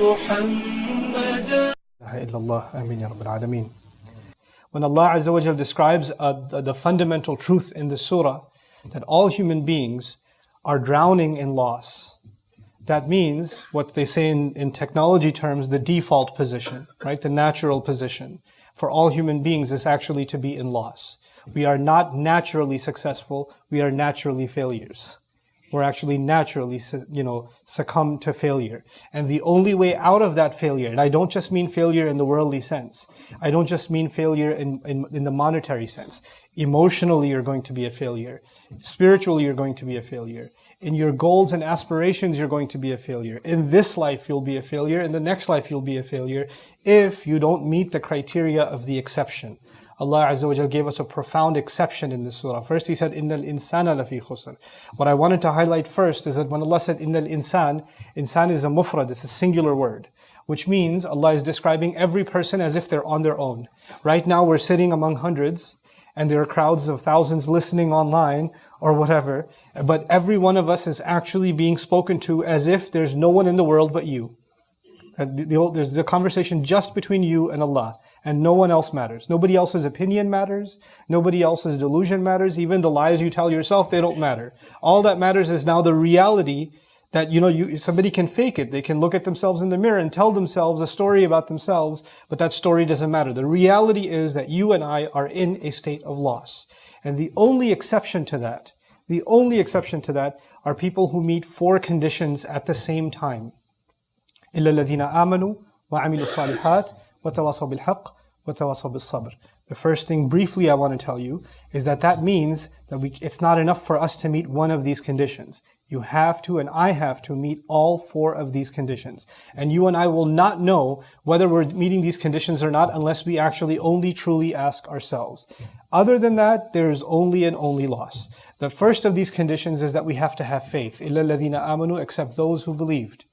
محمدا. When Allah Azza wa Jal describes the fundamental truth in the surah, that all human beings are drowning in loss, that means what they say in technology terms, the default position, right? The natural position for all human beings is actually to be in loss. We are not naturally successful, we are naturally failures. We're actually naturally, succumb to failure. And the only way out of that failure, and I don't just mean failure in the worldly sense, I don't just mean failure in the monetary sense. Emotionally, you're going to be a failure. Spiritually, you're going to be a failure. In your goals and aspirations, you're going to be a failure. In this life, you'll be a failure. In the next life, you'll be a failure if you don't meet the criteria of the exception. Allah Azza wa Jal gave us a profound exception in this surah. First He said, "Innal insana lafi khusr." What I wanted to highlight first is that when Allah said, "Innal insan," insan is a mufrad, it's a singular word, which means Allah is describing every person as if they're on their own. Right now we're sitting among hundreds, and there are crowds of thousands listening online or whatever, but every one of us is actually being spoken to as if there's no one in the world but you. There's a conversation just between you and Allah, and no one else matters. Nobody else's opinion matters. Nobody else's delusion matters. Even the lies you tell yourself, they don't matter. All that matters is now the reality that, somebody can fake it. They can look at themselves in the mirror and tell themselves a story about themselves, but that story doesn't matter. The reality is that you and I are in a state of loss. And the only exception to that are people who meet 4 conditions at the same time. إِلَّا الَّذِينَ آمَنُوا وَعَمِلُوا الصَّالِحَاتِ وَتَوَاصَوْا بِالْحَقِّ وَتَوَاصَوْا بِالصَّبْرِ. The first thing briefly I want to tell you is that means that it's not enough for us to meet one of these conditions. You have to, and I have to, meet all 4 of these conditions. And you and I will not know whether we're meeting these conditions or not unless we actually only truly ask ourselves. Other than that, there's only and only loss. The first of these conditions is that we have to have faith. إِلَّا الَّذِينَ آمَنُوا, except those who believed.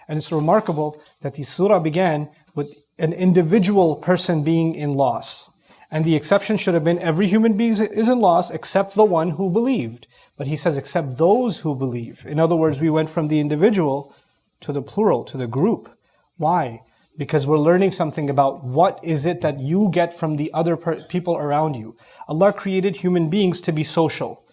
And it's remarkable that the surah began with an individual person being in loss. And the exception should have been every human being is in loss except the one who believed. But He says except those who believe. In other words, we went from the individual to the plural, to the group. Why? Because we're learning something about what is it that you get from the other people around you. Allah created human beings to be social.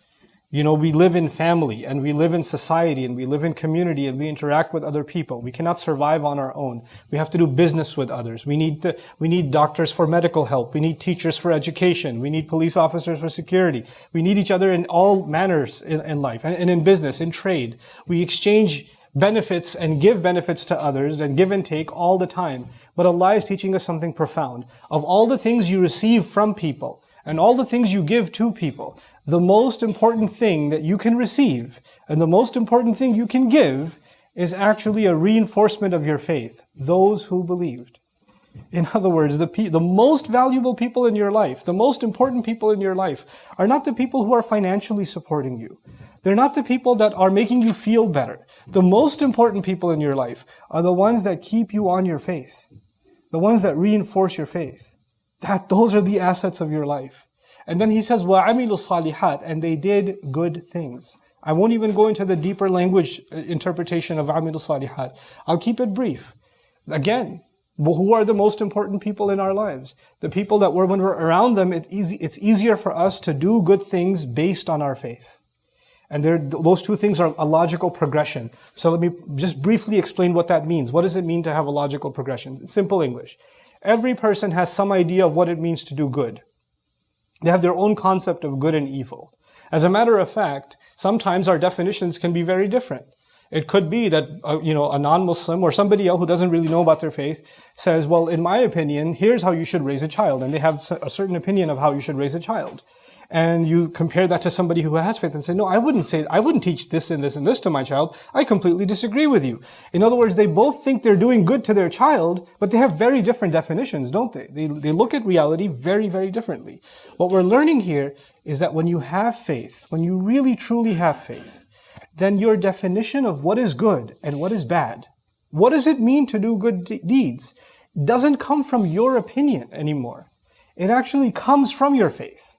We live in family, and we live in society, and we live in community, and we interact with other people. We cannot survive on our own. We have to do business with others. We need doctors for medical help. We need teachers for education. We need police officers for security. We need each other in all manners in life, and in business, in trade. We exchange benefits and give benefits to others, and give and take all the time. But Allah is teaching us something profound. Of all the things you receive from people, and all the things you give to people, the most important thing that you can receive and the most important thing you can give is actually a reinforcement of your faith. Those who believed. In other words, the most valuable people in your life, the most important people in your life are not the people who are financially supporting you. They're not the people that are making you feel better. The most important people in your life are the ones that keep you on your faith. The ones that reinforce your faith. Those are the assets of your life. And then He says, وَعَمِلُوا الصَّالِحَاتِ, and they did good things. I won't even go into the deeper language interpretation of عَمِلُوا الصَّالِحَاتِ. I'll keep it brief. Again, who are the most important people in our lives? The people that when we're around them, it's easier for us to do good things based on our faith. And those 2 things are a logical progression. So let me just briefly explain what that means. What does it mean to have a logical progression? In simple English. Every person has some idea of what it means to do good. They have their own concept of good and evil. As a matter of fact, sometimes our definitions can be very different. It could be that, a non-Muslim or somebody else who doesn't really know about their faith says, well, in my opinion, here's how you should raise a child. And they have a certain opinion of how you should raise a child. And you compare that to somebody who has faith and say, no, I wouldn't teach this and this and this to my child. I completely disagree with you. In other words, they both think they're doing good to their child, but they have very different definitions, don't they? They look at reality very, very differently. What we're learning here is that when you have faith, when you really truly have faith, then your definition of what is good and what is bad, what does it mean to do good deeds, doesn't come from your opinion anymore. It actually comes from your faith.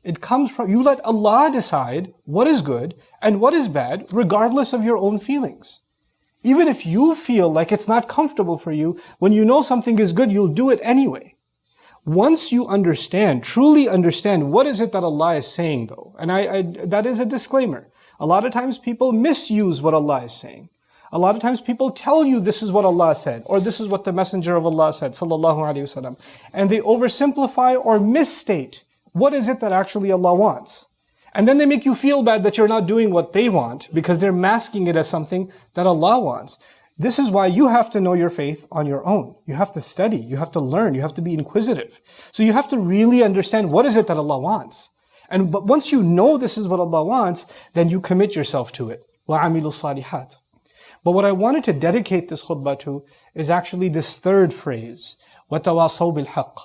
It comes from, you let Allah decide what is good and what is bad, regardless of your own feelings. Even if you feel like it's not comfortable for you, when you know something is good, you'll do it anyway. Once you understand, truly understand, what is it that Allah is saying though? And that is a disclaimer. A lot of times people misuse what Allah is saying. A lot of times people tell you this is what Allah said, or this is what the Messenger of Allah said, sallallahu alaihi wasallam, and they oversimplify or misstate what is it that actually Allah wants. And then they make you feel bad that you're not doing what they want because they're masking it as something that Allah wants. This is why you have to know your faith on your own. You have to study, you have to learn, you have to be inquisitive. So you have to really understand what is it that Allah wants. But once you know this is what Allah wants, then you commit yourself to it. وَعَمِلُوا الصَّالِحَاتِ. But what I wanted to dedicate this khutbah to is actually this third phrase, وَتَوَاصَوْا بِالْحَقِّ.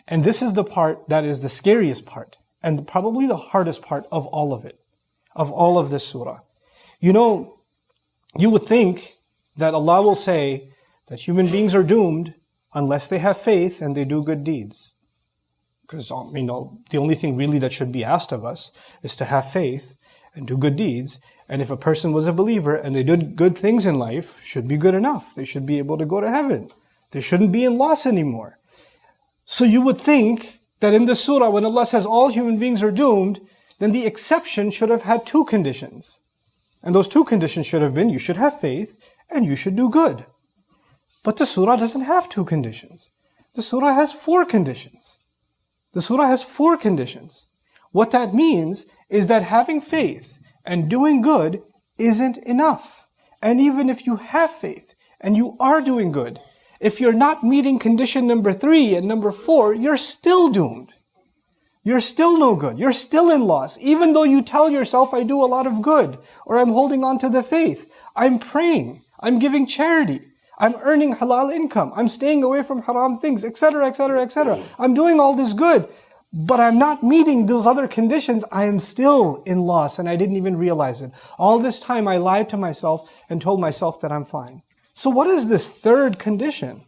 And this is the part that is the scariest part, and probably the hardest part of all of it, of all of this surah. You know, you would think that Allah will say that human beings are doomed unless they have faith and they do good deeds. Because, the only thing really that should be asked of us is to have faith and do good deeds. And if a person was a believer and they did good things in life, should be good enough. They should be able to go to heaven. They shouldn't be in loss anymore. So you would think that in the surah, when Allah says all human beings are doomed, then the exception should have had two conditions. And those two conditions should have been, you should have faith and you should do good. But the surah doesn't have two conditions. The surah has four conditions. The surah has four conditions. What that means is that having faith and doing good isn't enough. And even if you have faith and you are doing good, if you're not meeting condition number 3 and number 4, you're still doomed. You're still no good. You're still in loss. Even though you tell yourself, I do a lot of good, or I'm holding on to the faith, I'm praying, I'm giving charity, I'm earning halal income, I'm staying away from haram things, etc., etc., etc. I'm doing all this good, but I'm not meeting those other conditions. I am still in loss and I didn't even realize it. All this time I lied to myself and told myself that I'm fine. So what is this third condition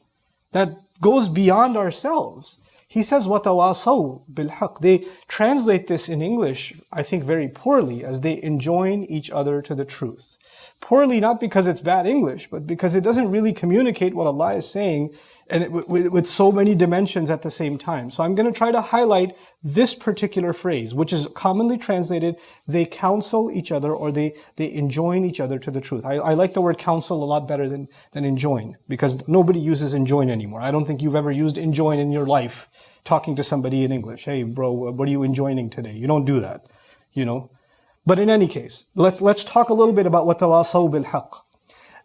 that goes beyond ourselves? He says, وَتَوَاصَوْا بِالْحَقِّ. They translate this in English, I think, very poorly, as they enjoin each other to the truth. Poorly not because it's bad English, but because it doesn't really communicate what Allah is saying and with so many dimensions at the same time. So I'm going to try to highlight this particular phrase, which is commonly translated, they counsel each other, or they enjoin each other to the truth. I like the word counsel a lot better than enjoin, because nobody uses enjoin anymore. I don't think you've ever used enjoin in your life talking to somebody in English. Hey bro, what are you enjoining today? You don't do that, But in any case, let's talk a little bit about what tawasaw bil haqq.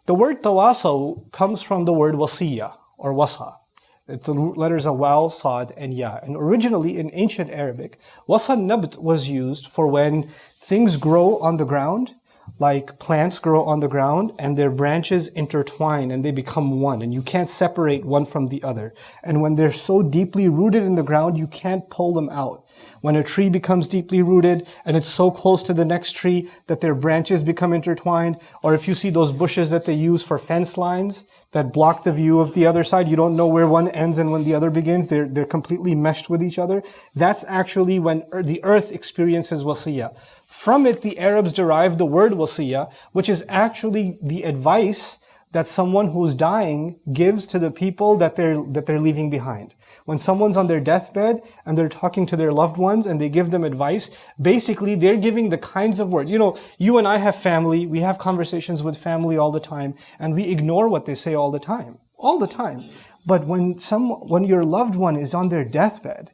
The word tawasaw comes from the word wasiya or wasa. The letters are waw, sad, and ya. And originally in ancient Arabic, wasa nabt was used for when things grow on the ground, like plants grow on the ground and their branches intertwine and they become one, and you can't separate one from the other. And when they're so deeply rooted in the ground, you can't pull them out. When a tree becomes deeply rooted and it's so close to the next tree that their branches become intertwined, or if you see those bushes that they use for fence lines that block the view of the other side, you don't know where one ends and when the other begins, they're completely meshed with each other. That's actually when the earth experiences wasiyah. From it, the Arabs derived the word wasiyah, which is actually the advice that someone who's dying gives to the people that they're leaving behind. When someone's on their deathbed and they're talking to their loved ones and they give them advice, basically they're giving the kinds of words. You and I have family, we have conversations with family all the time, and we ignore what they say all the time. All the time. But when your loved one is on their deathbed,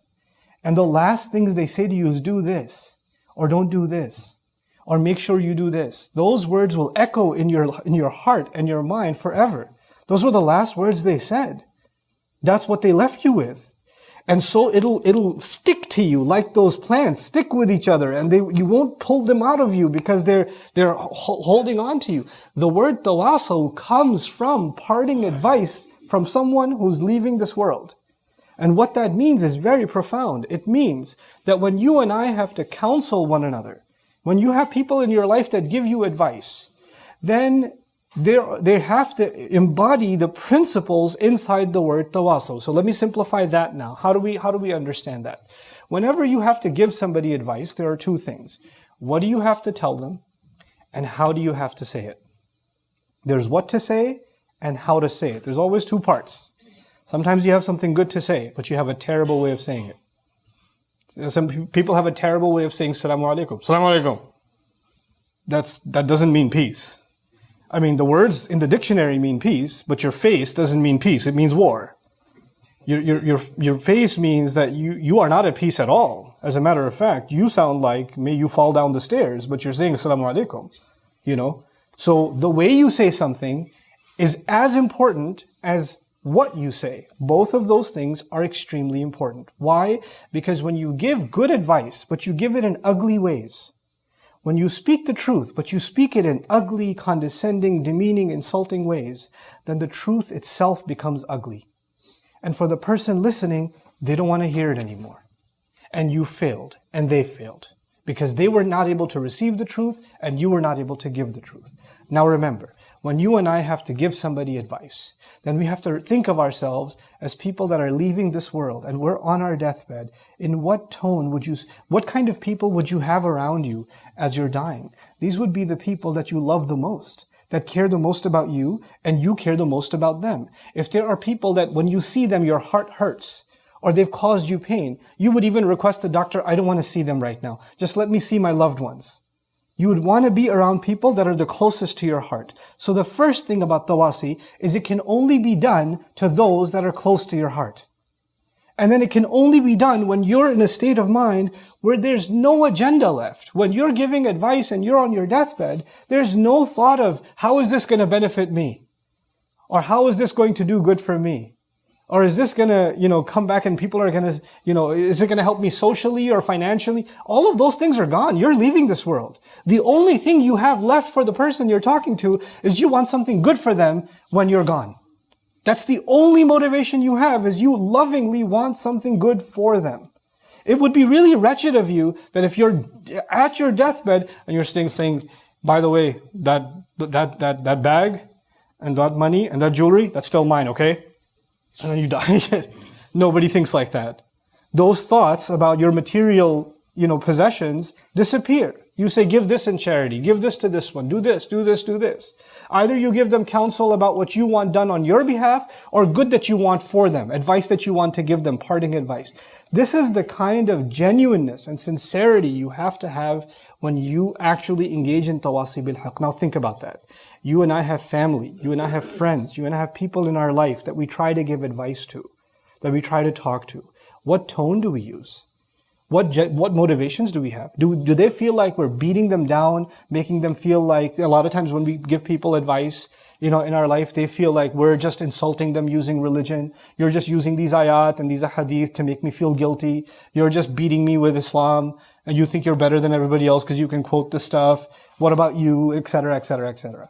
and the last things they say to you is do this, or don't do this, or make sure you do this, those words will echo in your heart and your mind forever. Those were the last words they said. That's what they left you with. And so it'll stick to you like those plants stick with each other, and you won't pull them out of you because they're holding on to you. The word tawasaw comes from parting advice from someone who's leaving this world. And what that means is very profound. It means that when you and I have to counsel one another, when you have people in your life that give you advice, then they have to embody the principles inside the word tawasaw. So let me simplify that now. How do we understand that? Whenever you have to give somebody advice, there are two things. What do you have to tell them? And how do you have to say it? There's what to say and how to say it. There's always two parts. Sometimes you have something good to say, but you have a terrible way of saying it. Some people have a terrible way of saying Assalamu alaikum. Assalamu alaikum. That doesn't mean peace. I mean, the words in the dictionary mean peace, but your face doesn't mean peace. It means war. Your face means that you are not at peace at all. As a matter of fact, you sound like may you fall down the stairs, but you're saying Assalamu alaikum. You know? So the way you say something is as important as what you say. Both of those things are extremely important. Why? Because when you give good advice, but you give it in ugly ways, when you speak the truth, but you speak it in ugly, condescending, demeaning, insulting ways, then the truth itself becomes ugly. And for the person listening, they don't want to hear it anymore. And you failed, and they failed. Because they were not able to receive the truth, and you were not able to give the truth. Now remember, when you and I have to give somebody advice, then we have to think of ourselves as people that are leaving this world, and we're on our deathbed. In what tone what kind of people would you have around you as you're dying? These would be the people that you love the most, that care the most about you, and you care the most about them. If there are people that when you see them, your heart hurts, or they've caused you pain, you would even request the doctor, I don't want to see them right now. Just let me see my loved ones. You would want to be around people that are the closest to your heart. So the first thing about tawasi is it can only be done to those that are close to your heart. And then it can only be done when you're in a state of mind where there's no agenda left. When you're giving advice and you're on your deathbed, there's no thought of, how is this going to benefit me? Or how is this going to do good for me? Or is this going to, come back and people are going to, is it going to help me socially or financially? All of those things are gone. You're leaving this world. The only thing you have left for the person you're talking to is you want something good for them when you're gone. That's the only motivation you have, is you lovingly want something good for them. It would be really wretched of you that if you're at your deathbed and you're saying, by the way, that bag and that money and that jewelry, that's still mine, okay? And then you die. Nobody thinks like that. Those thoughts about your material, possessions disappear. You say, give this in charity, give this to this one, do this, do this, do this. Either you give them counsel about what you want done on your behalf, or good that you want for them, advice that you want to give them, parting advice. This is the kind of genuineness and sincerity you have to have when you actually engage in tawasi bil haqq. Now think about that. You and I have family, you and I have friends, you and I have people in our life that we try to give advice to, that we try to talk to. What tone do we use? What motivations do we have? Do they feel like we're beating them down, making them feel like, a lot of times when we give people advice, in our life, they feel like we're just insulting them using religion. You're just using these ayat and these ahadith to make me feel guilty. You're just beating me with Islam, and you think you're better than everybody else because you can quote the stuff. What about you? Etc., etc., etc.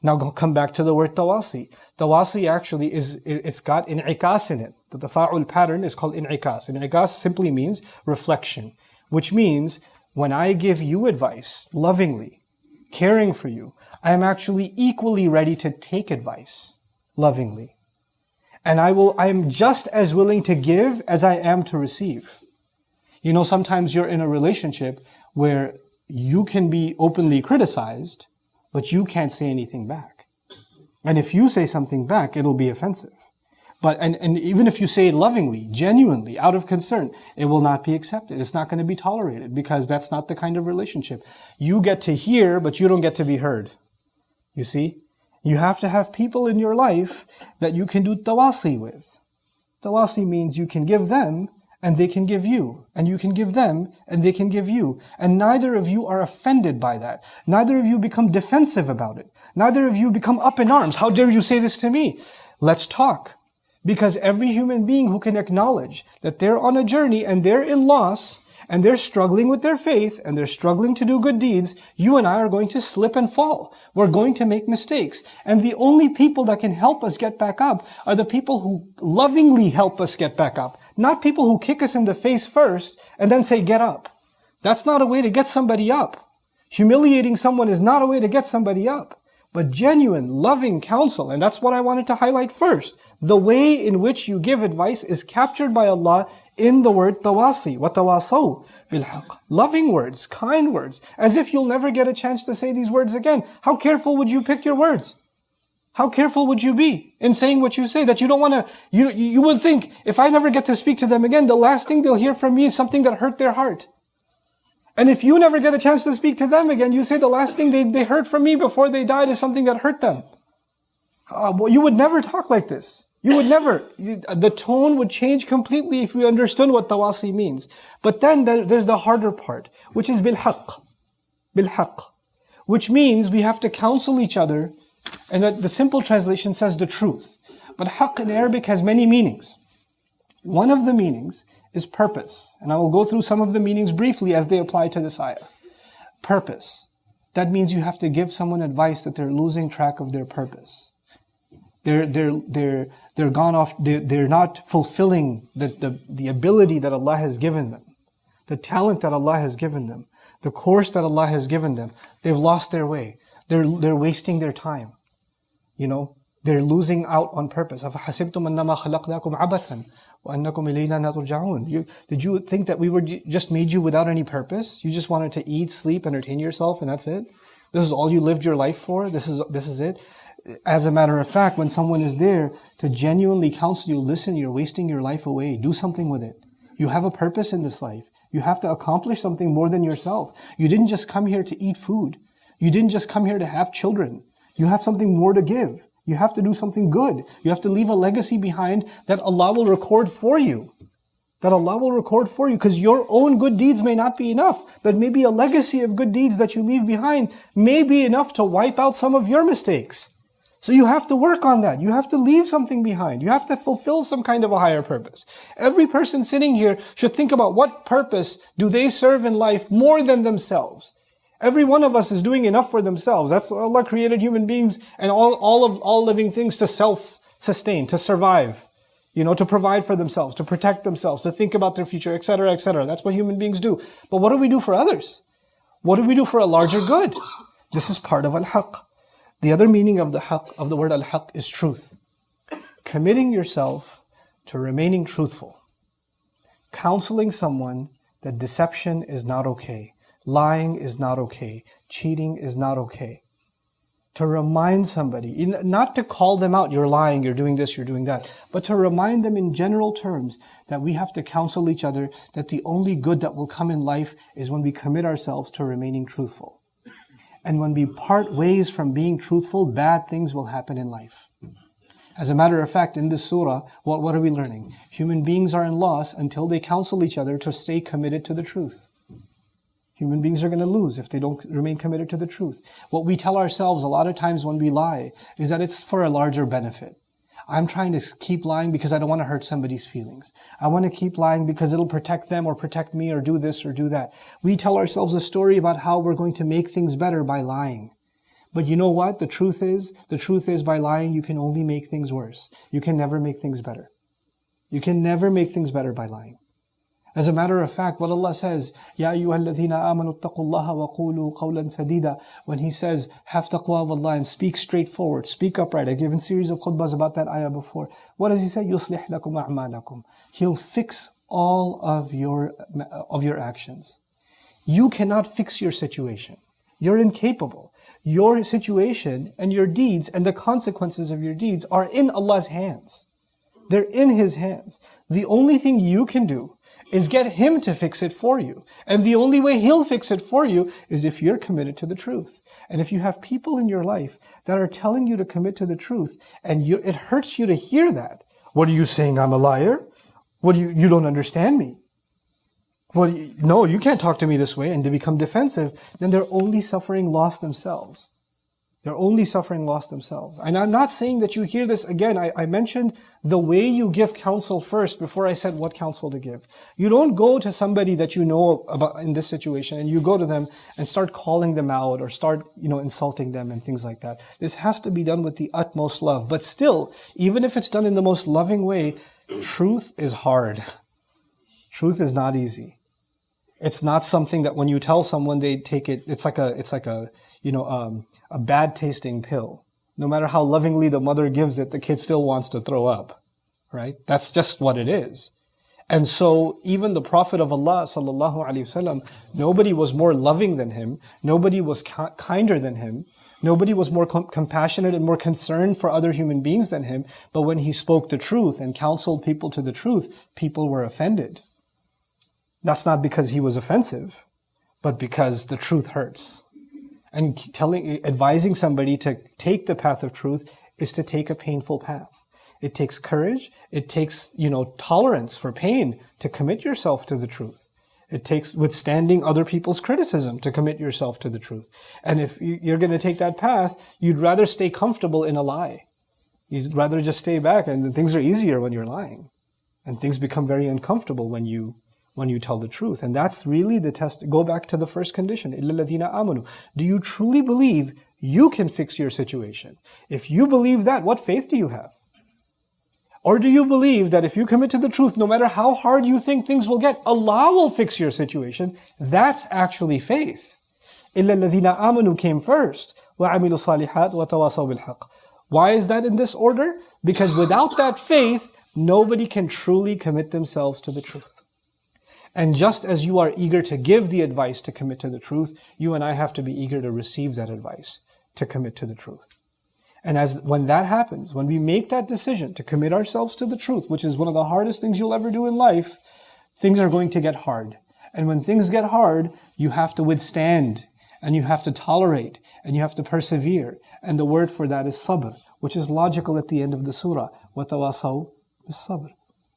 Now come back to the word tawasi. Tawasi actually it's got in'ikas in it. The tafa'ul pattern is called in'ikas. In'ikas simply means reflection, which means when I give you advice lovingly, caring for you, I am actually equally ready to take advice lovingly. And I am just as willing to give as I am to receive. Sometimes you're in a relationship where you can be openly criticized, but you can't say anything back. And if you say something back, it'll be offensive. But and even if you say it lovingly, genuinely, out of concern, it will not be accepted. It's not going to be tolerated, because that's not the kind of relationship. You get to hear, but you don't get to be heard. You see? You have to have people in your life that you can do tawasi with. Tawasi means you can give them, and they can give you. And you can give them, and they can give you. And neither of you are offended by that. Neither of you become defensive about it. Neither of you become up in arms. How dare you say this to me? Let's talk. Because every human being who can acknowledge that they're on a journey and they're in loss, and they're struggling with their faith, and they're struggling to do good deeds, you and I are going to slip and fall. We're going to make mistakes. And the only people that can help us get back up are the people who lovingly help us get back up. Not people who kick us in the face first and then say, get up. That's not a way to get somebody up. Humiliating someone is not a way to get somebody up. But genuine, loving counsel, and that's what I wanted to highlight first. The way in which you give advice is captured by Allah in the word tawasi, وَتَوَاصَوْا بِالْحَقِّ. Loving words, kind words, as if you'll never get a chance to say these words again. How careful would you pick your words? How careful would you be in saying what you say, that you don't want to, you would think, if I never get to speak to them again, the last thing they'll hear from me is something that hurt their heart. And if you never get a chance to speak to them again, you say the last thing they heard from me before they died is something that hurt them. Well, you would never talk like this. You would never. The tone would change completely if we understood what tawasi means. But then there's the harder part, which is bilhaq. Bilhaq. Which means we have to counsel each other. And that the simple translation says the truth. But haqq in Arabic has many meanings. One of the meanings is purpose. And I will go through some of the meanings briefly as they apply to this ayah. Purpose. That means you have to give someone advice that they're losing track of their purpose. They're gone off, they're not fulfilling the ability that Allah has given them. The talent that Allah has given them. The course that Allah has given them. They've lost their way. They're wasting their time. They're losing out on purpose. أَفَحَسِبْتُمْ أَنَّمَا خَلَقْنَاكُمْ عَبَثًا وَأَنَّكُمْ إِلَيْنَا لَا تُرْجَعُونَ. Did you think that we were just made you without any purpose? You just wanted to eat, sleep, entertain yourself, and that's it? This is all you lived your life for? This is it? As a matter of fact, when someone is there to genuinely counsel you, listen, you're wasting your life away. Do something with it. You have a purpose in this life. You have to accomplish something more than yourself. You didn't just come here to eat food. You didn't just come here to have children. You have something more to give. You have to do something good. You have to leave a legacy behind that Allah will record for you. That Allah will record for you, because your own good deeds may not be enough, but maybe a legacy of good deeds that you leave behind may be enough to wipe out some of your mistakes. So you have to work on that. You have to leave something behind. You have to fulfill some kind of a higher purpose. Every person sitting here should think about what purpose do they serve in life more than themselves. Every one of us is doing enough for themselves. That's Allah created human beings and all living things to self-sustain, to survive, to provide for themselves, to protect themselves, to think about their future, etc., etc. That's what human beings do. But what do we do for others? What do we do for a larger good? This is part of al-haqq. The other meaning of the word al-haqq is truth. Committing yourself to remaining truthful. Counseling someone that deception is not okay. Lying is not okay. Cheating is not okay. To remind somebody, not to call them out, you're lying, you're doing this, you're doing that, but to remind them in general terms that we have to counsel each other, that the only good that will come in life is when we commit ourselves to remaining truthful. And when we part ways from being truthful, bad things will happen in life. As a matter of fact, in this surah, what are we learning? Human beings are in loss until they counsel each other to stay committed to the truth. Human beings are going to lose if they don't remain committed to the truth. What we tell ourselves a lot of times when we lie is that it's for a larger benefit. I'm trying to keep lying because I don't want to hurt somebody's feelings. I want to keep lying because it'll protect them or protect me or do this or do that. We tell ourselves a story about how we're going to make things better by lying. But you know what? The truth is by lying you can only make things worse. You can never make things better. You can never make things better by lying. As a matter of fact, what Allah says, Ya ayyuhalladhina amanu taqullaha wa qulu qawlan sadida, when He says, have taqwa of Allah and speak straightforward, speak upright. I've given a series of khutbahs about that ayah before. What does He say? Yuslih lakum a'malakum. He'll fix all of your actions. You cannot fix your situation. You're incapable. Your situation and your deeds and the consequences of your deeds are in Allah's hands. They're in His hands. The only thing you can do is get Him to fix it for you. And the only way He'll fix it for you is if you're committed to the truth. And if you have people in your life that are telling you to commit to the truth, and it hurts you to hear that. What are you saying? I'm a liar? What you don't understand me? No, you can't talk to me this way, and they become defensive, then they're only suffering loss themselves. They're only suffering loss themselves. And I'm not saying that you hear this again. I mentioned the way you give counsel first before I said what counsel to give. You don't go to somebody that you know about in this situation and you go to them and start calling them out or start, insulting them and things like that. This has to be done with the utmost love. But still, even if it's done in the most loving way, truth is hard. Truth is not easy. It's not something that when you tell someone they take it, it's like a bad tasting pill. No matter how lovingly the mother gives it, the kid still wants to throw up, right? That's just what it is. And so even the Prophet of Allah sallallahu alaihi wasallam, nobody was more loving than him. Nobody was kinder than him. Nobody was more compassionate and more concerned for other human beings than him. But when he spoke the truth and counseled people to the truth, people were offended. That's not because he was offensive, but because the truth hurts. And advising somebody to take the path of truth is to take a painful path. It takes courage. It takes, tolerance for pain to commit yourself to the truth. It takes withstanding other people's criticism to commit yourself to the truth. And if you're going to take that path, you'd rather stay comfortable in a lie. You'd rather just stay back, and things are easier when you're lying. And things become very uncomfortable when you tell the truth. And that's really the test. Go back to the first condition. إِلَّا الَّذِينَ آمَنُوا. Do you truly believe you can fix your situation? If you believe that, what faith do you have? Or do you believe that if you commit to the truth, no matter how hard you think things will get, Allah will fix your situation? That's actually faith. إِلَّا الَّذِينَ آمَنُوا came first. وَعَمِلُوا الصَّالِحَاتِ وَتَوَاصَوْا بِالْحَقِّ. Why is that in this order? Because without that faith, nobody can truly commit themselves to the truth. And just as you are eager to give the advice to commit to the truth, you and I have to be eager to receive that advice to commit to the truth. And when that happens, when we make that decision to commit ourselves to the truth, which is one of the hardest things you'll ever do in life, things are going to get hard. And when things get hard, you have to withstand, and you have to tolerate, and you have to persevere. And the word for that is sabr, which is logical at the end of the surah. وَتَوَاصَوْا بِالصَّبْرِ.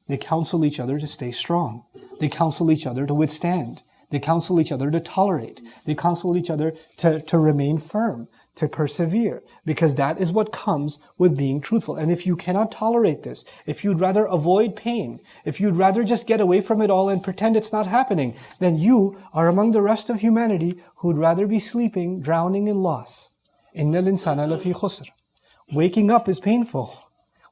They counsel each other to stay strong. They counsel each other to withstand. They counsel each other to tolerate. They counsel each other to remain firm, to persevere, because that is what comes with being truthful. And if you cannot tolerate this, if you'd rather avoid pain, if you'd rather just get away from it all and pretend it's not happening, then you are among the rest of humanity who'd rather be sleeping, drowning in loss. إِنَّ الْإِنسَانَ لَفِي خُسْرٍ. Waking up is painful.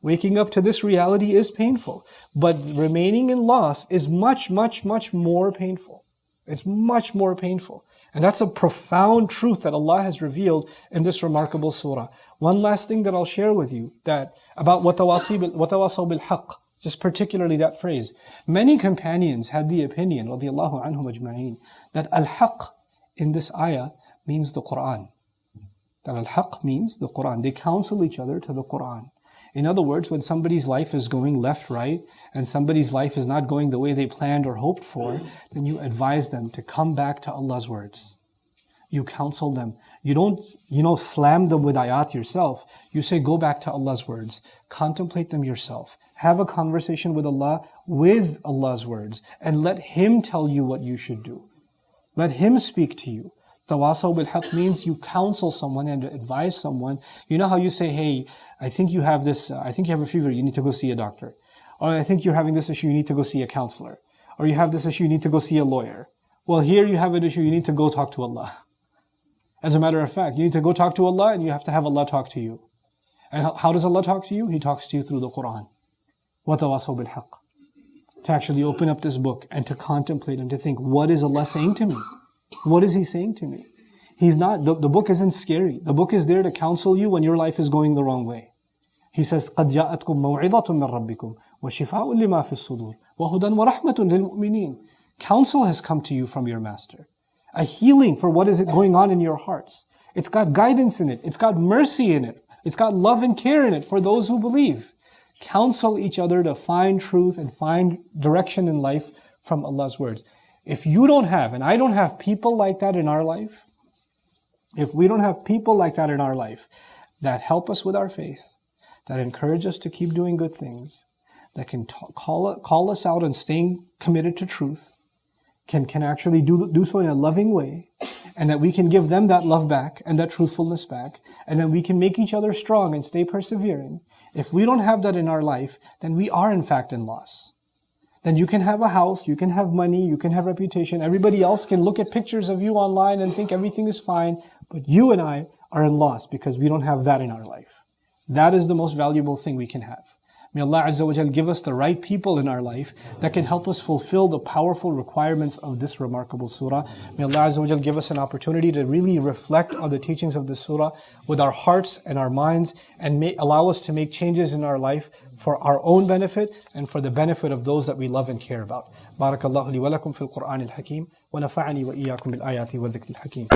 Waking up to this reality is painful. But remaining in loss is much, much, much more painful. It's much more painful. And that's a profound truth that Allah has revealed in this remarkable surah. One last thing that I'll share with you about وَتَوَاصَوْا بِالْحَقِّ, just particularly that phrase. Many companions had the opinion, رضي الله عنهم أجمعين, that al-haqq in this ayah means the Quran. That al-haqq means the Quran. They counsel each other to the Quran. In other words, when somebody's life is going left, right, and somebody's life is not going the way they planned or hoped for, then you advise them to come back to Allah's words. You counsel them. You don't, slam them with ayat yourself. You say, go back to Allah's words. Contemplate them yourself. Have a conversation with Allah's words, and let Him tell you what you should do. Let Him speak to you. Tawasaw bil haqq means you counsel someone and advise someone. You know how you say, hey, I think you have a fever, you need to go see a doctor. Or I think you're having this issue, you need to go see a counselor. Or you have this issue, you need to go see a lawyer. Well, here you have an issue, you need to go talk to Allah. As a matter of fact, you need to go talk to Allah, and you have to have Allah talk to you. And how does Allah talk to you? He talks to you through the Quran. وَتَوَاصَوْا بِالْحَقِّ. To actually open up this book and to contemplate and to think, what is Allah saying to me? What is He saying to me? The book isn't scary. The book is there to counsel you when your life is going the wrong way. He says, قَدْ جَاءَتْكُمْ مَوْعِظَةٌ مِّن رَبِّكُمْ وَشِفَاءٌ لِمَا فِي الصُّدُورِ وَهُدًى وَرَحْمَةٌ لِلْمُؤْمِنِينَ. Counsel has come to you from your Master. A healing for what is going on in your hearts. It's got guidance in it. It's got mercy in it. It's got love and care in it for those who believe. Counsel each other to find truth and find direction in life from Allah's words. If you don't have, and I don't have people like that in our life, if we don't have people like that in our life that help us with our faith, that encourage us to keep doing good things, that can call us out and staying committed to truth, can actually do so in a loving way, and that we can give them that love back and that truthfulness back, and that we can make each other strong and stay persevering. If we don't have that in our life, then we are in fact in loss. Then you can have a house, you can have money, you can have reputation. Everybody else can look at pictures of you online and think everything is fine. But you and I are in loss because we don't have that in our life. That is the most valuable thing we can have. May Allah Azza wa Jal give us the right people in our life that can help us fulfill the powerful requirements of this remarkable surah. May Allah Azza wa Jal give us an opportunity to really reflect on the teachings of this surah with our hearts and our minds, and allow us to make changes in our life for our own benefit and for the benefit of those that we love and care about. Barakallahu li wa lakum fil Qur'an al-Hakim wa nafa'ani wa iyyakum bil ayati wa dhikr al-Hakim.